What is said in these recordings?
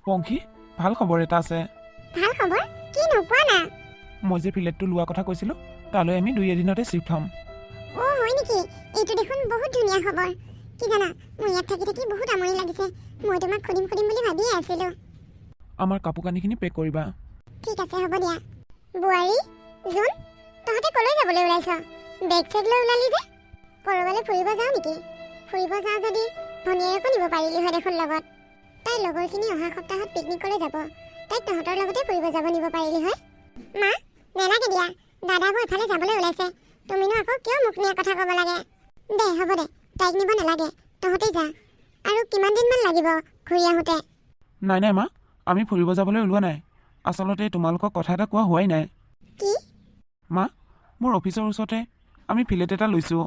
পংখী, ভাল খবৰ এটা আছে। ভাল খবৰ? কি নোপোৱা না? মই যে ফ্লেটটো লোৱা কথা কৈছিলোঁ, তালৈ আমি 2 এদিনতে শ্বিফ্ট হ'ম। অ' হয় নেকি? এইটো দেখোন বহুত ধুনীয়া খবৰ। কি জানা, মোৰ ইয়াত থাকি থাকি বহুত আমনি লাগিছে। মই তোমাক সুধিম বুলি ভাবিয়ে আছিলোঁ। আমাৰ কাপোৰ কানিখিনি পেক কৰিবা। ঠিক আছে, হ'ব দিয়া। বোৱাৰী, জোন, তহঁতে ক'লৈ যাবলৈ ওলাইছ? বেগ চেগ লৈ ওলালি যে? ক'ৰবালৈ ফুৰিব যাওঁ নেকি? ফুৰিব যাওঁ যদি ভনীয়েৰকো নিব পাৰিলি হয় দেখোন লগত। তাইৰ লগৰখিনি অহা সপ্তাহত পিকনিকলৈ যাব। তাইক তহঁতৰ লগতে ফুৰিব যাব নিব পাৰিলি হয়। মা, নেলাগে দিয়া। দাদাবোৰ এফালে যাবলৈ ওলাইছে। তুমিনো আকৌ কিয় মোক নিয়া কথা ক'ব লাগে? দে হ'ব দে, তাইক নিব নালাগে, তহঁতেই যা। আৰু কিমান দিনমান লাগিব ঘূৰি আহোঁতে? নাই মা, আমি ফুৰিব যাবলৈ ওলোৱা নাই। আচলতে তোমালোকক কথা এটা কোৱা হোৱাই নাই। কি? মা, মোৰ অফিচৰ ওচৰতে আমি ফ্লেট এটা লৈছোঁ।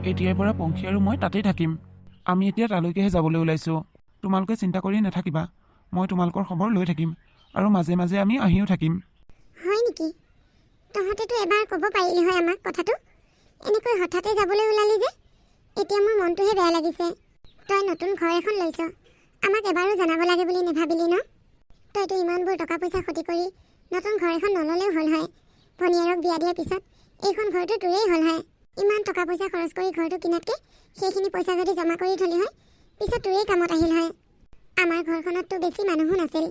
এতিয়াৰ পৰা পংখী আৰু মই তাতেই থাকিম। আমি এতিয়া তালৈকেহে যাবলৈ ওলাইছোঁ। তোমালোকে চিন্তা কৰি নাথাকিবা। মই তোমালোকৰ খবৰ লৈ থাকিম আৰু মাজে মাজে আমি আহিও থাকিম। হয় নেকি? তহঁতেতো এবাৰ ক'ব পাৰিলি হয় আমাক কথাটো। এনেকৈ হঠাতে যাবলৈ ওলালি যে। এতিয়া মোৰ মনটোহে বেয়া লাগিছে। তই নতুন ঘৰ এখন লৈছ, আমাক এবাৰো জনাব লাগে বুলি নাভাবিলি ন? তইতো ইমানবোৰ টকা পইচা ক্ষতি কৰি নতুন ঘৰ এখন নল'লেও হ'ল হয়। ভনীয়েৰক বিয়া দিয়াৰ পিছত এইখন ঘৰটো তোৰেই হ'ল হয়। ইমান টকা পইচা খৰচ কৰি ঘৰটো কিনাতকৈ সেইখিনি পইচা যদি জমা কৰি থলি হয়, পিছত তোৰেই কামত আহিল হয়। আমাৰ ঘৰখনততো বেছি মানুহো নাছিল।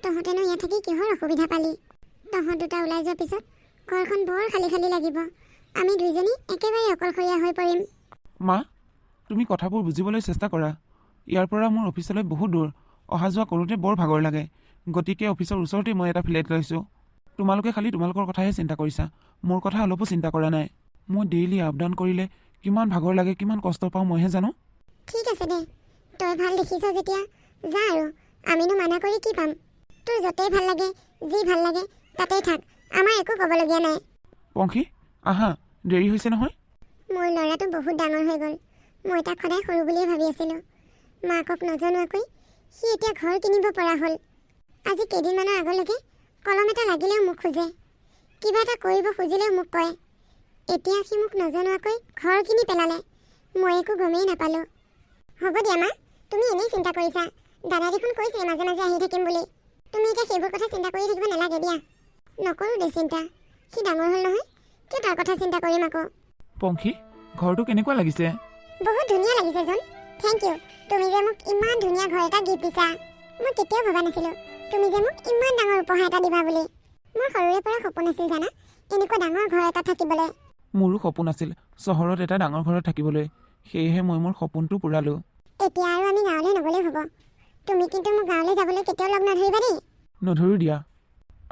তহঁতেনো ইয়াত থাকি কিহৰ অসুবিধা পালি? তহঁত দুটা ওলাই যোৱাৰ পিছত ঘৰখন বৰ খালী খালী লাগিব। আমি দুইজনী একেবাৰে অকলশৰীয়া হৈ পৰিম। মা, তুমি কথাবোৰ বুজিবলৈ চেষ্টা কৰা। ইয়াৰ পৰা মোৰ অফিচলৈ বহুত দূৰ। অহা যোৱা কৰোঁতে বৰ ভাগৰ লাগে। গতিকে অফিচৰ ওচৰতে মই এটা ফ্লেট লৈছোঁ। তোমালোকে খালি তোমালোকৰ কথাহে চিন্তা কৰিছা। মোৰ কথা অলপো চিন্তা কৰা নাই। মই ডেইলি আপ ডাউন কৰিলে কিমান ভাগৰ লাগে, কিমান কষ্ট পাওঁ মইহে জানো। ঠিক আছে দে, তই ভাল দেখিছ যেতিয়া যা আৰু। আমিনো মানা কৰি কি পাম? তোৰ য'তেই ভাল লাগে, যি ভাল লাগে তাতেই থাক। আমাৰ একো ক'বলগীয়া নাই। পংখী, আহা, দেৰি হৈছে নহয়। মোৰ ল'ৰাটো বহুত ডাঙৰ হৈ গ'ল। মই তাক সদায় সৰু বুলিয়ে ভাবি আছিলোঁ। মাকক নজনোৱাকৈ সি এতিয়া ঘৰ কিনিব পৰা হ'ল। আজি কেইদিনমানৰ আগলৈকে কলম এটা লাগিলেও মোক খোজে, কিবা এটা কৰিব খুজিলেও মোক কয়। এতিয়া সি মোক নজনোৱাকৈ ঘৰ কিনি পেলালে। মই একো গমেই নাপালোঁ। হ'ব দিয়া মা, তুমি এনেই চিন্তা কৰিছা। দাদা দেখোন কৈছে মাজে মাজে আহি থাকিম বুলি। তুমি এতিয়া সেইবোৰ কথা চিন্তা কৰি থাকিব নালাগে দিয়া। নকৰোঁ দে চিন্তা। সি ডাঙৰ হ'ল নহয়, কিয় তাৰ কথা চিন্তা কৰিম আকৌ? পংখী, ঘৰটো কেনেকুৱা লাগিছে? বহুত ধুনীয়া লাগিছে জোন। Thank U. তুমি যে মোক ইমান ধুনীয়া ঘৰ এটা গিফ্ট দিছা। মই কেতিয়াও ভবা নাছিলোঁ তুমি যে মোক ইমান ডাঙৰ উপহাৰ এটা দিবা বুলি। মোৰ সৰুৰে পৰা সপোন আছিল জানা, এনেকুৱা ডাঙৰ ঘৰ এটা থাকিবলৈ। মোৰো সপোন আছিল চহৰত এটা ডাঙৰ ঘৰত থাকিবলৈ। সেয়েহে মই মোৰ সপোনটো পূৰালোঁ। এতিয়া আৰু আমি গাঁৱলৈ নগ'লেও হ'ব। তুমি কিন্তু মোক গাঁৱলৈ যাবলৈ কেতিয়াও লগ নধৰিবা দেই। নধৰো দিয়া।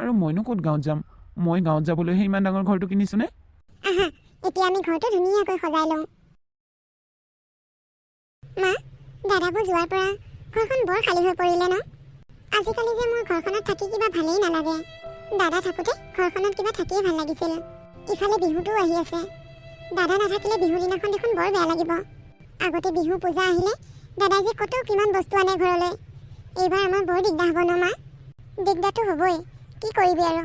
আৰু মইনো ক'ত গাঁৱত যাম? মই গাঁৱত যাবলৈহে ইমান ডাঙৰ ঘৰটো কিনিছোঁনে? আহা, এতিয়া আমি ঘৰটো ধুনীয়াকৈ সজাই লওঁ। মা, দাদাবোৰ যোৱাৰ পৰা ঘৰখন বৰ খালী হৈ পৰিলে ন? আজিকালি যে মোৰ ঘৰখনত থাকি কিবা ভালেই নালাগে। দাদা থাকোঁতে ঘৰখনত কিবা থাকিয়ে ভাল লাগিছিল। ইফালে বিহুটোও আহি আছে। দাদা নাথাকিলে বিহুৰ দিনাখন দেখোন বৰ বেয়া লাগিব। আগতে বিহু পূজা আহিলে দাদাই যে কত কিমান বস্তু আনে ঘৰলৈ। এইবাৰ আমাৰ বৰ দিগদাৰ হ'ব ন মা? দিগদাৰটো হ'বই, কি কৰিবি আৰু।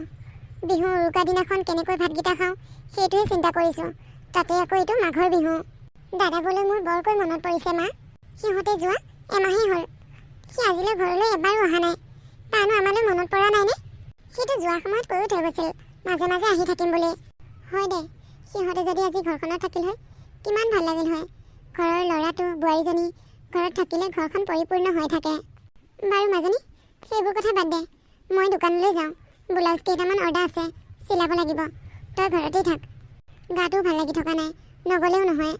বিহুৰ উৰুকা দিনাখন কেনেকৈ ভাতকেইটা খাওঁ সেইটোহে চিন্তা কৰিছোঁ। তাতে আকৌ এইটো মাঘৰ বিহু। দাদাবলৈ মোৰ বৰকৈ মনত পৰিছে মা। সিহঁতে যোৱা এমাহেই হ'ল। সি আজিলৈ ঘৰলৈ এবাৰো অহা নাই। তাৰনো আমালৈ মনত পৰা নাইনে? সিটো যোৱাৰ সময়ত কৈও থৈ গৈছিল মাজে মাজে আহি থাকিম বুলি। হয় দে, সিহঁতে যদি আজি ঘৰখনত থাকিল হয় কিমান ভাল লাগিল হয়। ঘৰৰ ল'ৰাটো বোৱাৰীজনী ঘৰত থাকিলে ঘৰখন পৰিপূৰ্ণ হৈ থাকে। বাৰু মাজনী, সেইবোৰ কথা বাদ দে। মই দোকানলৈ যাওঁ। ব্লাউজ কেইটামান অৰ্ডাৰ আছে, চিলাব লাগিব। তই ঘৰতেই থাক। গাটোও ভাল লাগি থকা নাই, নগ'লেও নহয়।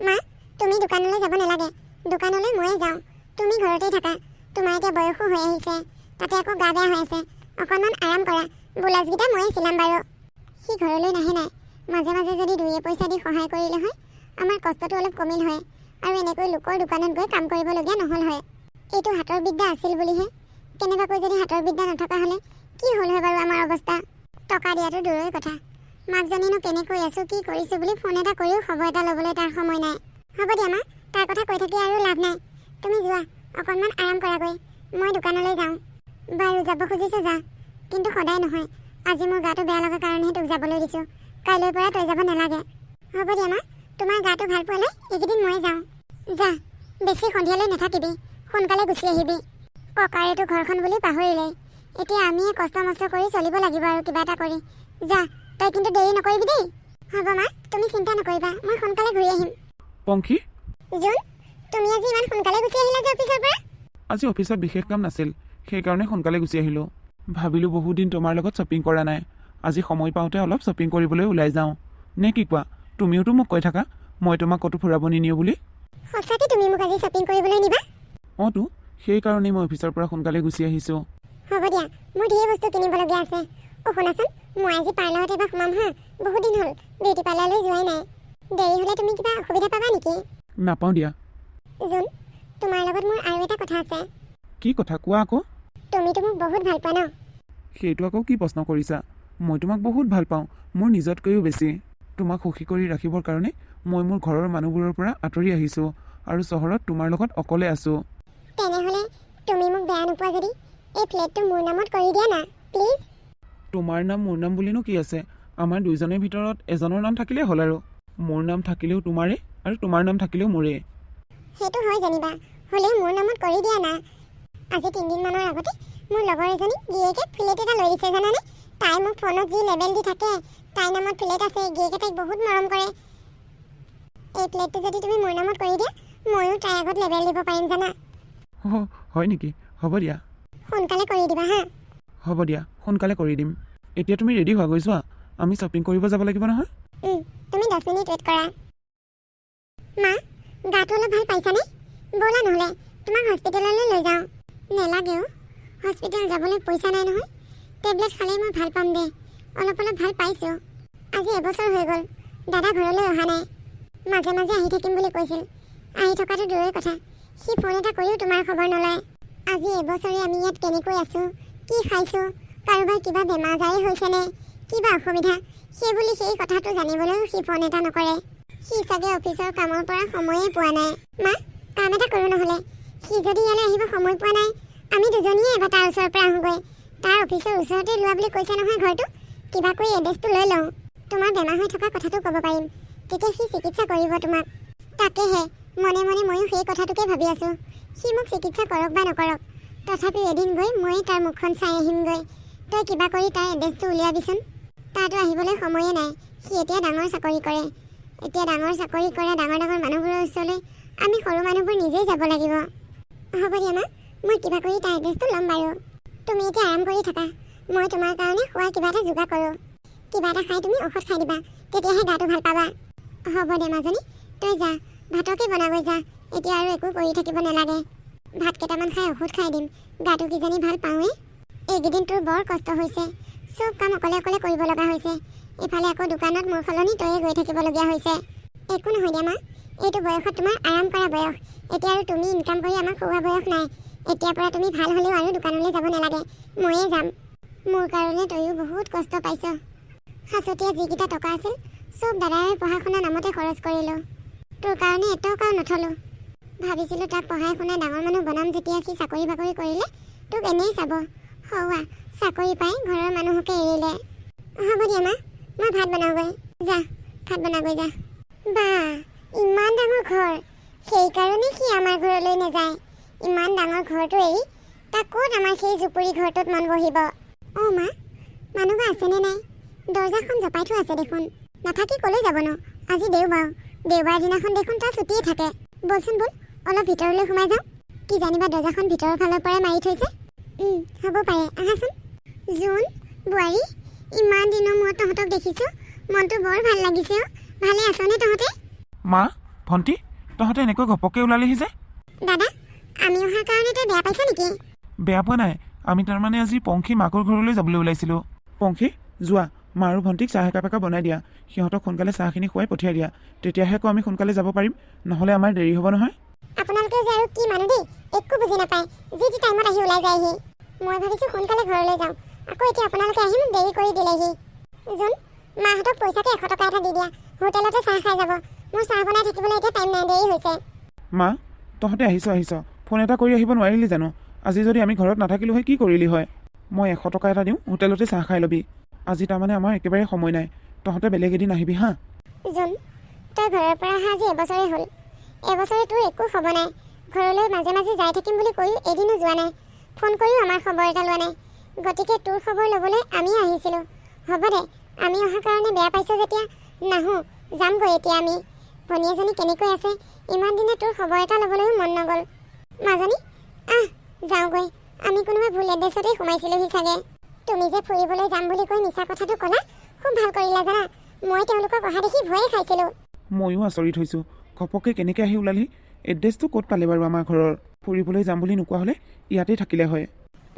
মা, তুমি দোকানলৈ যাব নালাগে। দোকানলৈ ময়ে যাওঁ। তুমি ঘৰতেই থাকা। তোমাৰ এতিয়া বয়সো হৈ আহিছে, তাতে আকৌ গা বেয়া হৈ আছে। অকণমান আৰাম কৰা। ব্লাউজকেইটা ময়ে চিলাম বাৰু। সি ঘৰলৈ নাহে নাই। মাজে মাজে যদি 2 পইচা দি সহায় কৰিলে হয় আমাৰ কষ্টটো অলপ কমিল হয় আৰু এনেকৈ লোকৰ দোকানত গৈ কাম কৰিবলগীয়া নহ'ল হয়। এইটো হাতৰ বিদ্যা আছিল বুলিহে। কেনেবাকৈ যদি হাতৰ বিদ্যা নথকা হ'লে কি হ'ল হয় বাৰু আমাৰ অৱস্থা? টকা দিয়াটো দূৰৰে কথা, মাকজনীনো কেনেকৈ আছোঁ কি কৰিছোঁ বুলি ফোন এটা কৰিও খবৰ এটা ল'বলৈ তাৰ সময় নাই। হ'ব দিয়া মা, তাৰ কথা কৈ থাকি আৰু লাভ নাই। তুমি যোৱা, অকণমান আৰাম কৰাগৈ। মই দোকানলৈ যাওঁ। বাৰু যাব খুজিছ যা, কিন্তু সদায় নহয়। আজি মোৰ গাটো বেয়া লগা কাৰণেহে তোক যাবলৈ দিছোঁ। কাইলৈৰ পৰা তই যাব নালাগে। হ'ব দিয়া মা, তোমাৰ গাটো ভাল পোৱালৈ এইকেইদিন ময়ে যাওঁ। যা, বেছি সন্ধিয়ালৈ নাথাকিবি, সোনকালে গুচি আহিবি। ককাৰেতো ঘৰখন বুলি পাহৰিলে। এতিয়া আমিয়ে কষ্ট মষ্ট কৰি চলিব লাগিব আৰু কিবা এটা কৰি। যা, তই কিন্তু দেৰি নকৰিবি দেই। হ'ব মা, তুমি চিন্তা নকৰিবা, মই সোনকালে ঘূৰি আহিম। পংখী, জোন, তুমি আজি ইমান সোনকালে গুচি আহিলা যে অফিচৰ পৰা? আজি অফিচত বিশেষ কাম নাছিল, সেইকাৰণে সোনকালে গুচি আহিলোঁ। ভাবিলোঁ বহুত দিন তোমাৰ লগত শ্বপিং কৰা নাই, আজি সময় পাওঁতে অলপ শ্বপিং কৰিবলৈ ওলাই যাওঁ। নে কি কোৱা? তুমিওতো মোক কৈ থাকা মই তোমাক ক'তো ফুৰাব নিনিওঁ বুলি। সঁচাকৈ তুমি মোক আজি শ্বপিং কৰিবলৈ নিবা? তো সেইকাৰণেই মই অফিচৰ পৰা সোনকালে গুচি আহিছোঁ। হ'ব দিয়া, মোৰ ধেৰ বস্তু কিনিবলগীয়া আছে। শুনাচোন, মই আজি পাৰ্লাৰত এবাৰ সোমাম হা। বহুত দিন হ'ল বিউটি পাৰ্লাৰলৈ যোৱাই নাই। দেৰি হ'লে তুমি কিবা অসুবিধা পাবা নেকি? নাপাওঁ দিয়া। জোন, তোমাৰ লগত মোৰ আৰু এটা কথা আছে। কি কথা কোৱা আকৌ? তুমিতো মোক বহুত ভাল পোৱা ন? সেইটো আকৌ কি প্ৰশ্ন কৰিছা? মই তোমাক বহুত ভাল পাওঁ, মোৰ নিজতকৈও বেছি। তোমাক সুখী কৰি ৰাখিবৰ কাৰণে মই মোৰ ঘৰৰ মানুহবোৰৰ পৰা আঁতৰি আহিছোঁ আৰু চহৰত তোমাৰ লগত অকলে আছোঁ। তেনেহ'লে তুমি মোক বেয়া নোপোৱা যদি এই ফ্লেটটো মোৰ নামত কৰি দিয়া না প্লিজ। তোমাৰ নাম মোৰ নাম বুলিনো কি আছে? আমাৰ দুইজনৰ ভিতৰত এজনৰ নাম থাকিলেই হ'ল আৰু। মোৰ নাম থাকিলেও তোমাৰে আৰু তোমাৰ নাম থাকিলেও মোৰে। সেইটো হয় যেনিবা, হ'লেও মোৰ নামত কৰি দিয়া না। আজি 3 দিনমানৰ আগতে মোৰ লগৰ এজনী গিয়েকে ফ্লেট এটা লৈ দিছে জানানে? তাই মোক ফোনত যি লেবেল দি থাকে, তাইৰ নামত ফ্লেট আছে, গিয়েকে তাইক বহুত মৰম কৰে। এই ফ্লেটটো যদি তুমি মোৰ নামত কৰি দিয়া, ময়ো তাইৰ আগত লেবেল দিব পাৰিম জানা। হয় নেকি? হ'ব দিয়া। সোনকালে কৰি দিবা হা। হ'ব দিয়া, সোনকালে কৰি দিম। এতিয়া তুমি ৰেডি হোৱা গৈ যোৱা, আমি শ্বপিং কৰিব যাব লাগিব নহয়। তুমি 10 মিনিট ৱেইট কৰা। মা, গাটো অলপ ভাল পাইছানে? ব'লা নহ'লে তোমাক হস্পিটেললৈ লৈ যাওঁ। নেলাগেও, হস্পিটেল যাবলৈ পইচা নাই নহয়। টেবলেট খালেই মই ভাল পাম দে। অলপ ভাল পাইছোঁ। আজি এবছৰ হৈ গ'ল, দাদা ঘৰলৈ অহা নাই। মাজে মাজে আহি থাকিম বুলি কৈছিল। আহি থকাটো দূৰৰে কথা, সি ফোন এটা কৰিও তোমাৰ খবৰ নলয়। আজি এবছৰে আমি ইয়াত কেনেকৈ আছোঁ, কি খাইছোঁ, কাৰোবাৰ কিবা বেমাৰ আজাৰেই হৈছেনে, কিবা অসুবিধা, সেইবুলি সেই কথাটো জানিবলৈও সি ফোন এটা নকৰে। সি চাগে অফিচৰ কামৰ পৰা সময়ে পোৱা নাই। মা, কাম এটা কৰোঁ নহ'লে। সি যদি ইয়ালৈ আহিব সময় পোৱা নাই, আমি দুজনীয়ে এবাৰ তাৰ ওচৰৰ পৰা আহোঁগৈ। তাৰ অফিচৰ ওচৰতে লোৱা বুলি কৈছে নহয় ঘৰটো। কিবা কৰি এড্ৰেছটো লৈ লওঁ। তোমাৰ বেমাৰ হৈ থকা কথাটো ক'ব পাৰিম, তেতিয়া সি চিকিৎসা কৰিব তোমাক। তাকেহে মনে মনে ময়ো সেই কথাটোকে ভাবি আছোঁ। সি মোক চিকিৎসা কৰক বা নকৰক, তথাপিও এদিন গৈ মই তাৰ মুখখন চাই আহিমগৈ। তই কিবা কৰি তাৰ এড্ৰেছটো উলিয়াবিচোন। তাৰতো আহিবলৈ সময়ে নাই। সি এতিয়া ডাঙৰ চাকৰি কৰে। এতিয়া ডাঙৰ চাকৰি কৰা ডাঙৰ মানুহবোৰৰ ওচৰলৈ আমি সৰু মানুহবোৰ নিজেই যাব লাগিব। হ'ব দিয়া মা, মই কিবা কৰি তাৰ এড্ৰেছটো ল'ম বাৰু। তুমি এতিয়া আৰাম কৰি থাকা, মই তোমাৰ কাৰণে খোৱা কিবা এটা যোগাৰ কৰোঁ। কিবা এটা খাই তুমি ঔষধ খাই দিবা, তেতিয়াহে গাটো ভাল পাবা। হ'ব দে মাজনী, তই যা, ভাতকে বনাগৈ যা। এতিয়া আৰু একো কৰি থাকিব নালাগে। ভাত কেইটামান খাই ঔষধ খাই দিম, গাটো কিজানি ভাল পাওঁৱেই। এইকেইদিন তোৰ বৰ কষ্ট হৈছে, চব কাম অকলে কৰিব লগা হৈছে। এইফালে আকৌ দোকানত মোৰ সলনি তয়ে গৈ থাকিবলগীয়া হৈছে। একো নহয় দিয়া মা, এইটো বয়সত তোমাৰ আৰাম কৰা বয়স। এতিয়া আৰু তুমি ইনকাম কৰি আমাক খুওৱা বয়স নাই। এতিয়াৰ পৰা তুমি ভাল হ'লেও আৰু দোকানলৈ যাব নালাগে, ময়ে যাম। মোৰ কাৰণে তয়ো বহুত কষ্ট পাইছ। সাঁচতীয়া যিকেইটা টকা আছিল চব দাদাৰে পঢ়া শুনা নামতে খৰচ কৰিলোঁ। তোৰ কাৰণে এটকাও নথলোঁ। ভাবিছিলোঁ তাক পঢ়াই শুনাই ডাঙৰ মানুহ বনাম, যেতিয়া সি চাকৰি বাকৰি কৰিলে তোক এনেই চাব। সৌৱা চাকৰি পাই ঘৰৰ মানুহকে এৰিলে। হ'ব দিয়া মা, মই ভাত বনাওঁগৈ। যা, ভাত বনাগৈ যা। বা, ইমান ডাঙৰ ঘৰ, সেইকাৰণে সি আমাৰ ঘৰলৈ নাযায়। ইমান ডাঙৰ ঘৰটো এৰি তাক ক'ত আমাৰ সেই জুপুৰি ঘৰটোত মন বহিব। অঁ মা, মানুহ বা আছেনে নাই? দৰ্জাখন জপাই থোৱা আছে দেখোন। নাথাকি ক'লৈ যাব ন? আজি দেওবাৰ দিনাখন দেখোন তাৰ ছুটিয়ে থাকে। বলচোন বল, অলপ ভিতৰলৈ সোমাই যাওঁ। কি জানিবা দৰ্জাখন ভিতৰৰ ফালৰ পৰাই মাৰি থৈছে। হ'ব পাৰে, আহাচোন। জোন, বোৱাৰী, ইমান দিনৰ মূৰত তহঁতক দেখিছোঁ, মনটো বৰ ভাল লাগিছে। ভালে আছনে তহঁতে? মা, ভণ্টি, তহঁতে এনেকৈ ঘপককৈ ওলালেহি যে? দাদা, আমি অহাৰ কাৰণে তই বেয়া পাইছ নেকি? বেয়া পোৱা নাই, আমি তাৰমানে আজি পংখী মাকৰ ঘৰলৈ যাবলৈ ওলাইছিলোঁ। পংখী, যোৱা, মা আৰু ভণ্টিক চাহ একাপ বনাই দিয়া। সিহঁতক সোনকালে চাহখিনি খুৱাই পঠিয়াই দিয়া, তেতিয়াহে আকৌ আমি সোনকালে যাব পাৰিম, নহ'লে আমাৰ দেৰি হ'ব নহয়। আপোনালোকে যে আৰু কি মানুহ দেই, একো বুজি নাপায়। যি টাইমত আহি ওলাই যায়হি। মই ভাবিছোঁ সোনকালে ঘৰলৈ যাওঁ, আকৌ এতিয়া আপোনালোকে আহি মোক দেৰি কৰি দিলেহি। জোন, মাহঁতক পইচাতে 100 টকা এটা দি দিয়া, হোটেলতে চাহ খাই যাব। মোৰ চাহ বনাই থাকিবলৈ এতিয়া টাইম নাই, দেৰি হৈছে। মা, তহঁতে আহিছ, ফোন এটা কৰি আহিব নোৱাৰিলি জানো? আজি যদি আমি ঘৰত নাথাকিলোঁ হয়, কি কৰিলি হয়? মই 100 টকা এটা দিওঁ, হোটেলতে চাহ খাই ল'বি। আজি তাৰমানে আমাৰ একেবাৰে সময় নাই, তহঁতে বেলেগ এদিন আহিবি হা। জোন, তই ঘৰৰ পৰা অহা আজি এবছৰে হ'ল। এবছৰে তোৰ একো খবৰ নাই। ঘৰলৈ মাজে মাজে যাই থাকিম বুলি কৈও এদিনো যোৱা নাই। ফোন কৰিও আমাৰ খবৰ এটা লোৱা নাই। গতিকে তোৰ খবৰ ল'বলৈ আমি আহিছিলোঁ। হ'ব দে, আমি অহাৰ কাৰণে বেয়া পাইছ যেতিয়া নাহোঁ, যামগৈ এতিয়া আমি। ভনী এজনী কেনেকৈ আছে, ইমান দিনে তোৰ খবৰ এটা ল'বলৈও মন নগ'ল। মাজনী আহ যাওঁগৈ, আমি কোনোবা ভুল এড্ৰেছতেই সোমাইছিলোহি চাগে। তুমি যে ফুৰিবলৈ যাম বুলি কৈ মিছা কথাটো ক'লা, খুব ভাল কৰিলা জানা। মই তেওঁলোকক অহা দেখি ভয়ে খাইছিলোঁ। ময়ো আচৰিত হৈছোঁ, ঘপককৈ কেনেকৈ আহি ওলালি? এড্ৰেছটো ক'ত পালে বাৰু আমাৰ ঘৰৰ? ফুৰিবলৈ যাম বুলি নোকোৱা হ'লে ইয়াতেই থাকিলে হয়।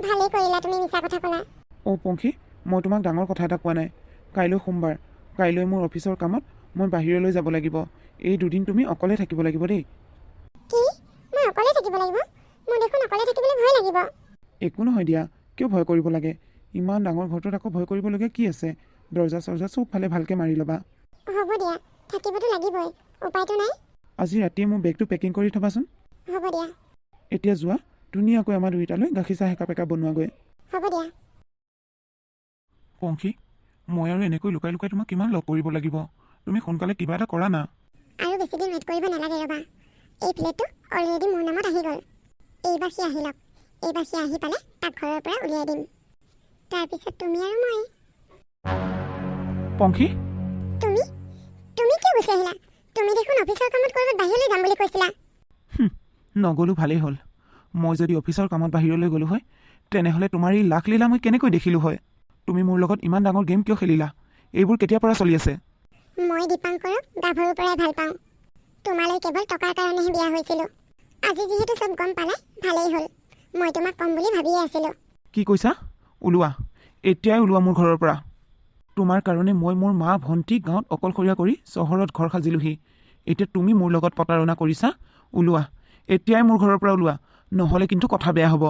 ভালেই কৰিলা তুমি মিছা কথা ক'লা। অ' পংখী, মই তোমাক ডাঙৰ কথা এটা কোৱা নাই। কাইলৈ সোমবাৰ, কাইলৈ মোৰ অফিচৰ কামত মই বাহিৰলৈ যাব লাগিব। এই দুদিন তুমি অকলে থাকিব লাগিব দেই। কি? মই অকলে থাকিব লাগিব? মোৰ দেখোন অকলে থাকিবলৈ ভয় লাগিব। একো নহয় দিয়া, কিয় ভয় কৰিব লাগে? ইমান ডাঙৰ ঘৰটোত আকৌ ভয় কৰিবলগীয়া কি আছে? দৰ্জা চৰ্জা চবফালে ভালকৈ মাৰি ল'বা। হ'ব দিয়া, থাকিবতো লাগিবই, উপায়তো নাই। আজি ৰাতিয়ে মোৰ বেগটো পেকিং কৰি থবাচোন। হ'ব দিয়া। এতিয়া যোৱা, ধুনীয়াকৈ আমাৰ দুয়োটালৈ গাখীৰ চাহ একাপ একাপ বনোৱাগৈ। হ'ব দিয়া। পংখী, মই আৰু এনেকৈ লুকাই লুকাই তোমাক কিমান লগ কৰিব লাগিব? তুমি সোনকালে কিবা এটা কৰা না। আৰু বেছিদিন ৱেইট কৰিব নালাগে ৰ'বা। এই প্লেটটো অলৰেডি মোৰ নামত আহি গ'ল। এইবাৰ সি আহি লওক। এইবাৰ সি আহি পালে তাক ঘৰৰ পৰা উলিয়াই দিম। তাৰপিছত তুমি আৰু মই। পংখী, তুমি কিয় গুচি আহিলা? তুমি দেখোন অফিচৰ কামত ক'ৰবাত বাহিৰলৈ যাম বুলি কৈছিলা। নগ'লো ভালেই হ'ল। মই যদি অফিচৰ কামত বাহিৰলৈ গ'লো হয়, তেনেহ'লে তোমাৰ এই লাখ লীলা মই কেনেকৈ দেখিলোঁ হয়? তুমি মোৰ লগত ইমান ডাঙৰ গেম কিয় খেলিলা? এইবোৰ কেতিয়াৰ পৰা চলি আছে? মই দীপাংকৰক গাভৰুৰ পৰাই ভাল পাওঁ। তোমালৈ কেৱল টকাৰ কাৰণেহে বিয়া হৈছিলোঁ। আজি যিহেতু চব গম পালে ভালেই হ'ল। মই তোমাক ক'ম বুলি ভাবিয়ে আছিলোঁ। কি কৈছা? ওলোৱা, এতিয়াই ওলোৱা মোৰ ঘৰৰ পৰা। তোমাৰ কাৰণে মই মোৰ মা ভণ্টি গাঁৱত অকলশৰীয়া কৰি চহৰত ঘৰ সাজিলোহি। এতিয়া তুমি মোৰ লগত প্ৰতাৰণা কৰিছা? ওলোৱা, এতিয়াই মোৰ ঘৰৰ পৰা ওলোৱা, নহ'লে কিন্তু কথা বেয়া হ'ব।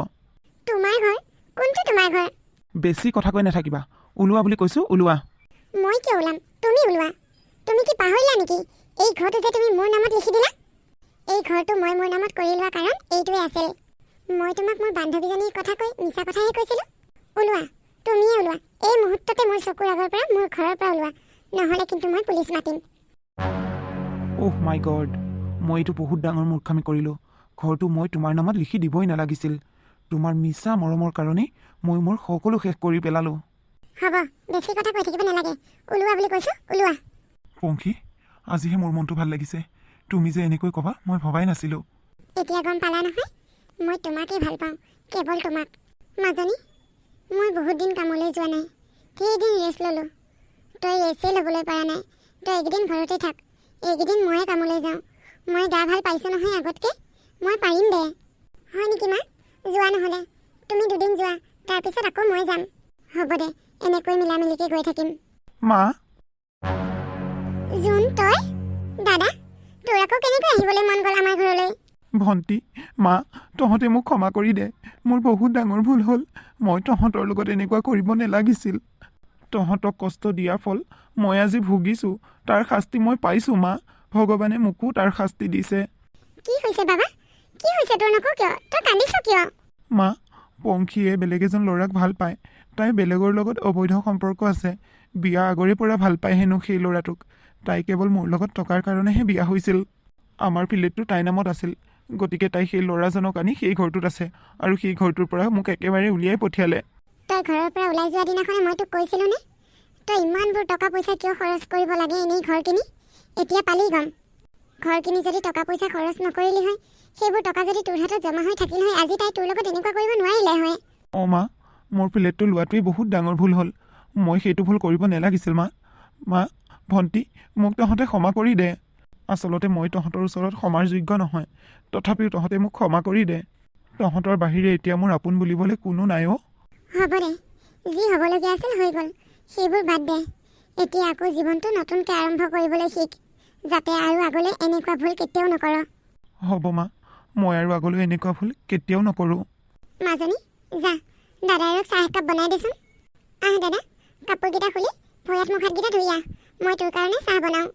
তোমাৰ ঘৰ? কোনটো তোমাৰ ঘৰ? বেছি কথা কৈ নাথাকিবা, ওলোৱা বুলি কৈছোঁ, ওলোৱা। মই কিয় ওলাম? তুমি ওলোৱা। তুমি কি পাহৰিলা নেকি এই ঘৰটো যে তুমি মোৰ নামত লিখি দিলা? এই ঘৰটো মই মোৰ নামত কৰি লোৱা কাৰণ এইটোৱে আছিল। মই তোমাক মোৰ বান্ধৱীজনীৰ কথা কৈ মিছা কথাহে কৈছিলোঁ। ওলোৱা, তুমিয়ে ওলোৱা। এই মুহূৰ্ততে মোৰ চকুৰ আগৰ পৰা মোৰ ঘৰৰ পৰা ওলোৱা, নহ'লে কিন্তু মই পুলিচ মাতিম। অহ মাই গড, মই এইটো বহুত ডাঙৰ মূৰ্খামি কৰিলোঁ। ঘৰটো মই তোমাৰ নামত লিখি দিবই নালাগিছিল। তোমাৰ মিছা মৰমৰ কাৰণেই মই মোৰ সকলো শেষ কৰি পেলালোঁ। হ'ব, বেছি কথা কৈ থাকিব নালাগে। ওলোৱা বুলি কৈছোঁ, ওলোৱা। পংখী, আজিহে মোৰ মনটো ভাল লাগিছে। তুমি যে এনেকৈ ক'বা মই ভবাই নাছিলোঁ। এতিয়া গম পালা নহয়, মই তোমাকেই ভাল পাওঁ, কেৱল তোমাক। মাজনী, মই বহুত দিন কামলৈ যোৱা নাই। কেইদিন ৰেষ্ট ল'লোঁ। তই ৰেষ্টেই ল'বলৈ পৰা নাই। তই এইকেইদিন ঘৰতে থাক। এইকেইদিন ময়ে কামলৈ যাওঁ। মই গা ভাল পাইছোঁ নহয় আগতকৈ। মই পাৰিম দে। হয় নেকি মা? যোৱা নহ'লে। তুমি দুদিন যোৱা, তাৰপিছত আকৌ মই যাম। হ'ব দে, এনেকৈ মিলামিলিকৈ গৈ থাকিম। মা, জোন তই? দাদা, তোৰ আকৌ কেনেকৈ আহিবলৈ মন গ'ল আমাৰ ঘৰলৈ? ভণ্টি, মা, তহঁতে মোক ক্ষমা কৰি দে। মোৰ বহুত ডাঙৰ ভুল হ'ল। মই তহঁতৰ লগত এনেকুৱা কৰিব নালাগিছিল। তহঁতক কষ্ট দিয়াৰ ফল মই আজি ভুগিছোঁ। তাৰ শাস্তি মই পাইছোঁ মা। ভগৱানে মোকো তাৰ শাস্তি দিছে। কি হৈছে বাবা? কি হৈছে তোৰ? নকওঁ কিয়? তই কান্দিছ কিয়? মা, পংখীয়ে বেলেগ এজন ল'ৰাক ভাল পায়। তাই বেলেগৰ লগত অবৈধ সম্পৰ্ক আছে। বিয়া আগৰে পৰা ভাল পায় হেনো সেই ল'ৰাটোক। তাই কেৱল মোৰ লগত টকাৰ কাৰণেহে বিয়া হৈছিল। আমাৰ প্লেটটো তাইৰ নামত আছিল। গতিকে তাই সেই ল'ৰাজনক আনি সেই ঘৰটোত আছে, আৰু সেই ঘৰটোৰ পৰা মোক একেবাৰে উলিয়াই পঠিয়ালে। তই ঘৰৰ পৰা ওলাই যোৱা দিনাখনে মই তোক কৈছিলোঁ নে? তই ইমানবোৰ টকা পইচা কিয় খৰচ কৰিব লাগে এনেই ঘৰ কিনি? এতিয়া পালি গম। ঘৰ কিনি যদি টকা পইচা খৰচ নকৰিলি হয়, সেইবোৰ টকা যদি তোৰ হাতত জমা হৈ থাকিল হয়, আজি তাই তোৰ লগত এনেকুৱা কৰিব নোৱাৰিলে হয়। অঁ মা, মোৰ প্লেটটো লোৱাটোৱেই বহুত ডাঙৰ ভুল হ'ল। মই সেইটো ভুল কৰিব নালাগিছিল মা। মা, ভণ্টি, মোক তহঁতে ক্ষমা কৰি দে। আচলতে মই তহঁতৰ ওচৰত ক্ষমাৰ যোগ্য নহয়। তথাপিও তহঁতে মোক ক্ষমা কৰি দে। তহঁতৰ বাহিৰে এতিয়া মোৰ আপোন বুলিবলৈ কোনো নাই অ'। হ'ব দে, যি হ'বলগীয়া আছিল হৈ গ'ল। সেইবোৰ বাদ দে। এতিয়া আকৌ জীৱনটো নতুনকৈ আৰম্ভ কৰিবলৈ শিক, যাতে আৰু আগলৈ এনেকুৱা ভুল কেতিয়াও নকৰ। হ'ব মা, মই আৰু আগলৈ এনেকুৱা ভুল কেতিয়াও নকৰোঁ। মাজনী, যা, দাদাইৰক চাহ একাপ বনাই দেচোন। আহ দাদা, কাপোৰকেইটা খুলি ভৰিয়াত মুখ হাতকেইটা ধুই আহ। মই তোৰ কাৰণে চাহ বনাওঁ।